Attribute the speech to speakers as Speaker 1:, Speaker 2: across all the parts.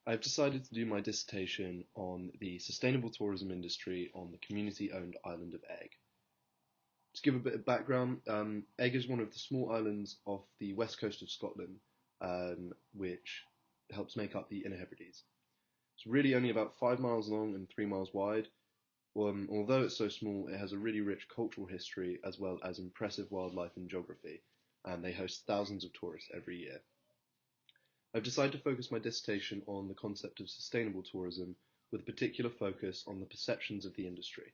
Speaker 1: I've decided to do my dissertation on the sustainable tourism industry on the community-owned island of Eigg. To give a bit of background, Eigg is one of the small islands off the west coast of Scotland, which helps make up the Inner Hebrides. It's really only about 5 miles long and 3 miles wide. Although it's so small, it has a really rich cultural history as well as impressive wildlife and geography, and they host thousands of tourists every year. I've decided to focus my dissertation on the concept of sustainable tourism, with a particular focus on the perceptions of the industry.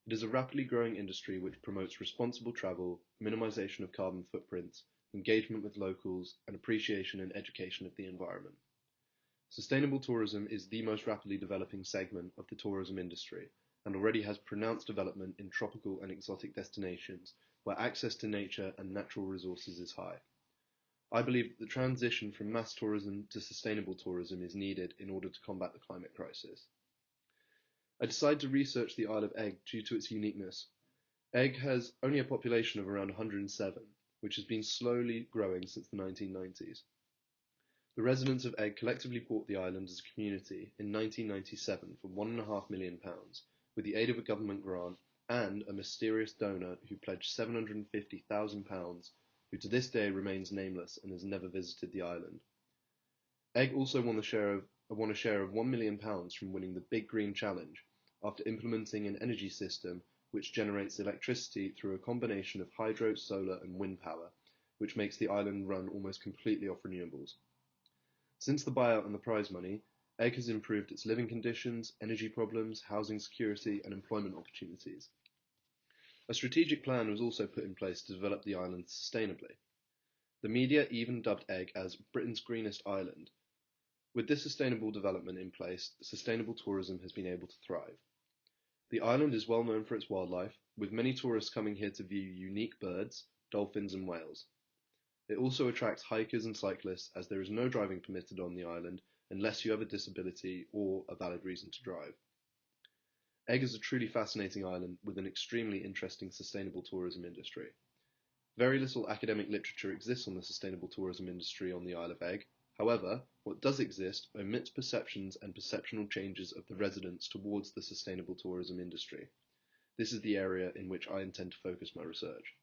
Speaker 1: It is a rapidly growing industry which promotes responsible travel, minimization of carbon footprints, engagement with locals, and appreciation and education of the environment. Sustainable tourism is the most rapidly developing segment of the tourism industry and already has pronounced development in tropical and exotic destinations where access to nature and natural resources is high. I believe that the transition from mass tourism to sustainable tourism is needed in order to combat the climate crisis. I decided to research the Isle of Eigg due to its uniqueness. Eigg has only a population of around 107, which has been slowly growing since the 1990s. The residents of Eigg collectively bought the island as a community in 1997 for £1.5 million, with the aid of a government grant and a mysterious donor who pledged £750,000, who to this day remains nameless and has never visited the island. Eigg also won a share of £1 million from winning the Big Green Challenge after implementing an energy system which generates electricity through a combination of hydro, solar and wind power, which makes the island run almost completely off renewables. Since the buyout and the prize money, Eigg has improved its living conditions, energy problems, housing security and employment opportunities. A strategic plan was also put in place to develop the island sustainably. The media even dubbed Eigg as Britain's greenest island. With this sustainable development in place, sustainable tourism has been able to thrive. The island is well known for its wildlife, with many tourists coming here to view unique birds, dolphins and whales. It also attracts hikers and cyclists as there is no driving permitted on the island unless you have a disability or a valid reason to drive. Eigg is a truly fascinating island with an extremely interesting sustainable tourism industry. Very little academic literature exists on the sustainable tourism industry on the Isle of Eigg. However, what does exist omits perceptions and perceptual changes of the residents towards the sustainable tourism industry. This is the area in which I intend to focus my research.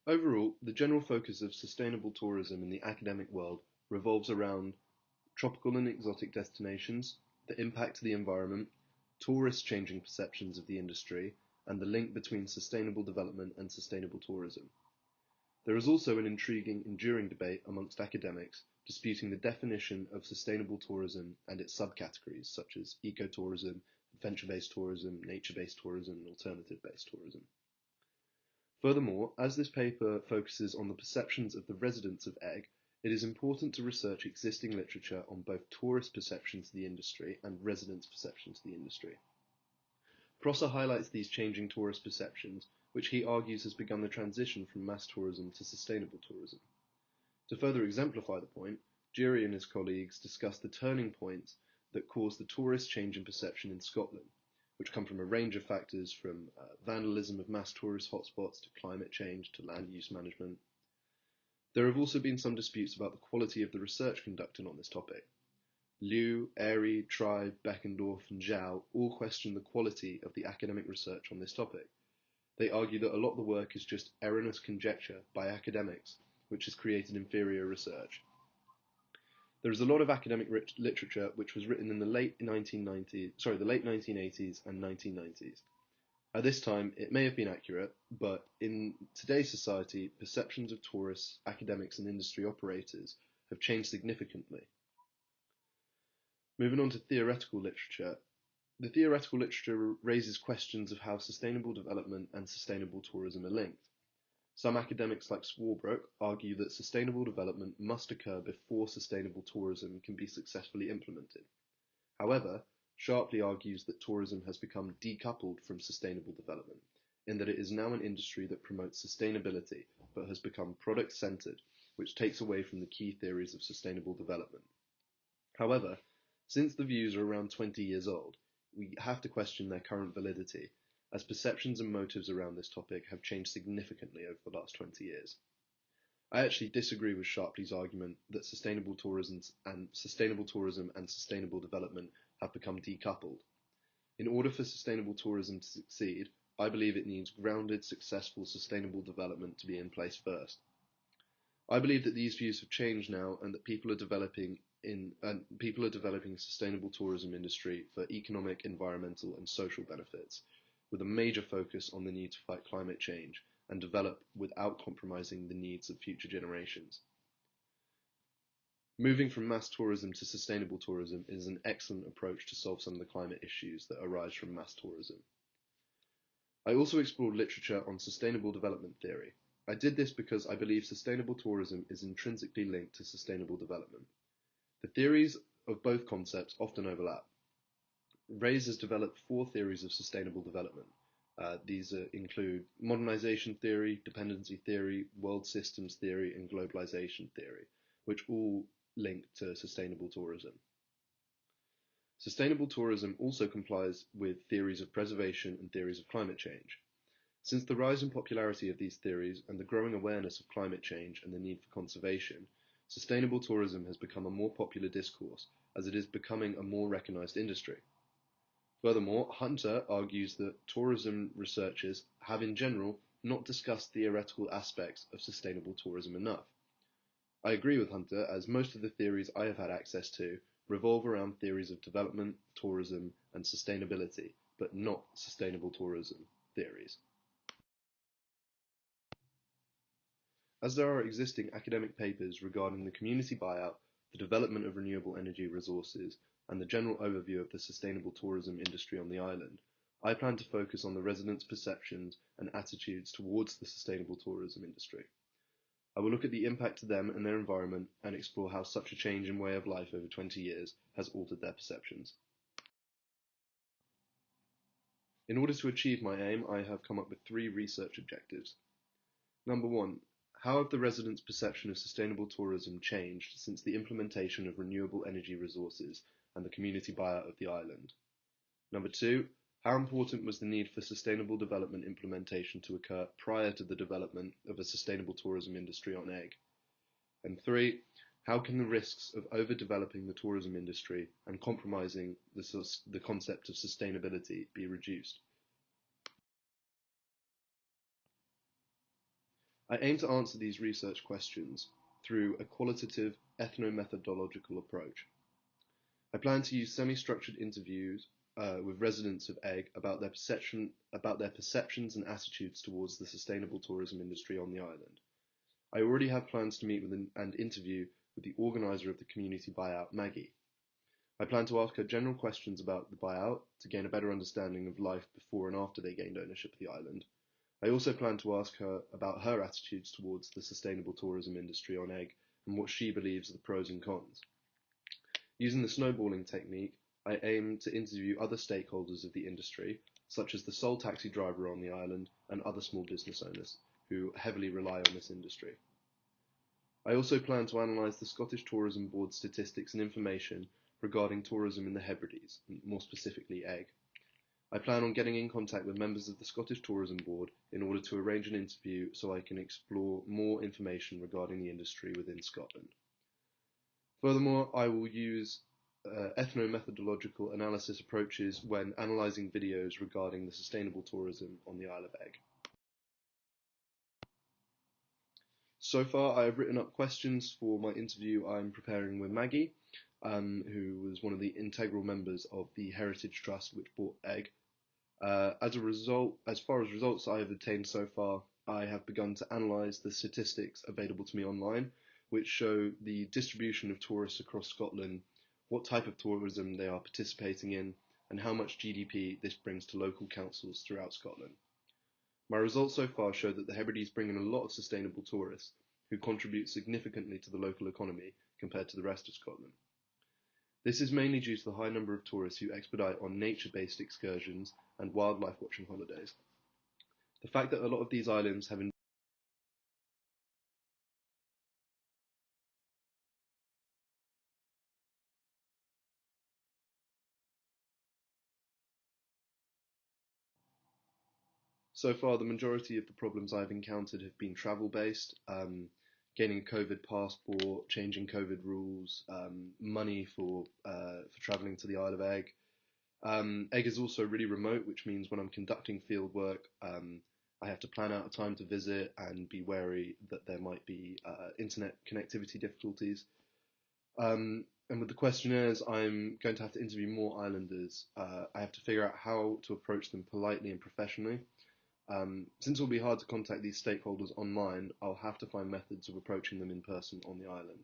Speaker 1: Overall, the general focus of sustainable tourism in the academic world revolves around tropical and exotic destinations, the impact to the environment, tourists' changing perceptions of the industry, and the link between sustainable development and sustainable tourism. There is also an intriguing, enduring debate amongst academics disputing the definition of sustainable tourism and its subcategories such as ecotourism, adventure-based tourism, nature-based tourism, and alternative-based tourism. Furthermore, as this paper focuses on the perceptions of the residents of Eigg, it is important to research existing literature on both tourist perceptions of the industry and residents' perceptions of the industry. Prosser highlights these changing tourist perceptions, which he argues has begun the transition from mass tourism to sustainable tourism. To further exemplify the point, Jury and his colleagues discuss the turning points that cause the tourist change in perception in Scotland, which come from a range of factors from vandalism of mass tourist hotspots to climate change to land use management. There have also been some disputes about the quality of the research conducted on this topic. Liu, Airy, Tribe, Beckendorf, and Zhao all question the quality of the academic research on this topic. They argue that a lot of the work is just erroneous conjecture by academics, which has created inferior research. There is a lot of academic literature which was written in the late 1980s and 1990s. At this time, it may have been accurate, but in today's society, perceptions of tourists, academics, and industry operators have changed significantly. Moving on to theoretical literature, the theoretical literature raises questions of how sustainable development and sustainable tourism are linked. Some academics like Swarbrick argue that sustainable development must occur before sustainable tourism can be successfully implemented. However, Sharpley argues that tourism has become decoupled from sustainable development, in that it is now an industry that promotes sustainability, but has become product-centered, which takes away from the key theories of sustainable development. However, since the views are around 20 years old, we have to question their current validity, as perceptions and motives around this topic have changed significantly over the last 20 years. I actually disagree with Sharpley's argument that sustainable tourism and sustainable development have become decoupled. In order for sustainable tourism to succeed, I believe it needs grounded, successful, sustainable development to be in place first. I believe that these views have changed now, and that people are developing a sustainable tourism industry for economic, environmental, and social benefits, with a major focus on the need to fight climate change and develop without compromising the needs of future generations. Moving from mass tourism to sustainable tourism is an excellent approach to solve some of the climate issues that arise from mass tourism. I also explored literature on sustainable development theory. I did this because I believe sustainable tourism is intrinsically linked to sustainable development. The theories of both concepts often overlap. Reyes has developed 4 theories of sustainable development. These include modernization theory, dependency theory, world systems theory, and globalization theory, which all link to sustainable tourism. Sustainable tourism also complies with theories of preservation and theories of climate change. Since the rise in popularity of these theories and the growing awareness of climate change and the need for conservation, sustainable tourism has become a more popular discourse, as it is becoming a more recognized industry. Furthermore, Hunter argues that tourism researchers have in general not discussed theoretical aspects of sustainable tourism enough. I agree with Hunter, as most of the theories I have had access to revolve around theories of development, tourism, and sustainability, but not sustainable tourism theories. As there are existing academic papers regarding the community buyout, the development of renewable energy resources, and the general overview of the sustainable tourism industry on the island, I plan to focus on the residents' perceptions and attitudes towards the sustainable tourism industry. I will look at the impact to them and their environment and explore how such a change in way of life over 20 years has altered their perceptions. In order to achieve my aim, I have come up with 3 research objectives. Number 1. How have the residents' perception of sustainable tourism changed since the implementation of renewable energy resources and the community buyout of the island? Number 2. How important was the need for sustainable development implementation to occur prior to the development of a sustainable tourism industry on Eigg? And 3. How can the risks of overdeveloping the tourism industry and compromising the concept of sustainability be reduced? I aim to answer these research questions through a qualitative ethno-methodological approach. I plan to use semi-structured interviews with residents of Eigg about their perceptions and attitudes towards the sustainable tourism industry on the island. I already have plans to meet with and interview with the organizer of the community buyout, Maggie. I plan to ask her general questions about the buyout to gain a better understanding of life before and after they gained ownership of the island. I also plan to ask her about her attitudes towards the sustainable tourism industry on Eigg and what she believes are the pros and cons. Using the snowballing technique, I aim to interview other stakeholders of the industry, such as the sole taxi driver on the island and other small business owners who heavily rely on this industry. I also plan to analyse the Scottish Tourism Board statistics and information regarding tourism in the Hebrides, more specifically Eigg. I plan on getting in contact with members of the Scottish Tourism Board in order to arrange an interview so I can explore more information regarding the industry within Scotland. Furthermore, I will use ethno-methodological analysis approaches when analysing videos regarding the sustainable tourism on the Isle of Eigg. So far, I have written up questions for my interview I'm preparing with Maggie, who was one of the integral members of the Heritage Trust which bought Eigg. As far as results I have obtained so far, I have begun to analyse the statistics available to me online, which show the distribution of tourists across Scotland, what type of tourism they are participating in, and how much GDP this brings to local councils throughout Scotland. My results so far show that the Hebrides bring in a lot of sustainable tourists, who contribute significantly to the local economy compared to the rest of Scotland. This is mainly due to the high number of tourists who expedite on nature-based excursions and wildlife watching holidays. The fact that a lot of these islands have So far, the majority of the problems I've encountered have been travel-based, gaining a COVID passport, changing COVID rules, money for travelling to the Isle of Eigg. Eigg is also really remote, which means when I'm conducting field work, I have to plan out a time to visit and be wary that there might be internet connectivity difficulties. And with the questionnaires, I'm going to have to interview more islanders. I have to figure out how to approach them politely and professionally. Since it will be hard to contact these stakeholders online, I'll have to find methods of approaching them in person on the island.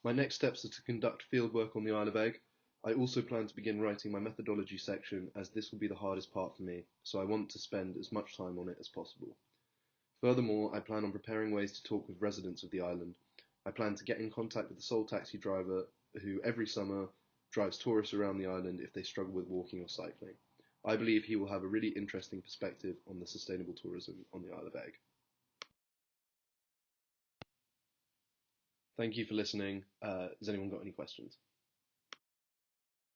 Speaker 1: My next steps are to conduct fieldwork on the Isle of Eigg. I also plan to begin writing my methodology section, as this will be the hardest part for me, so I want to spend as much time on it as possible. Furthermore, I plan on preparing ways to talk with residents of the island. I plan to get in contact with the sole taxi driver who every summer drives tourists around the island if they struggle with walking or cycling. I believe he will have a really interesting perspective on the sustainable tourism on the Isle of Eigg. Thank you for listening. Has anyone got any questions?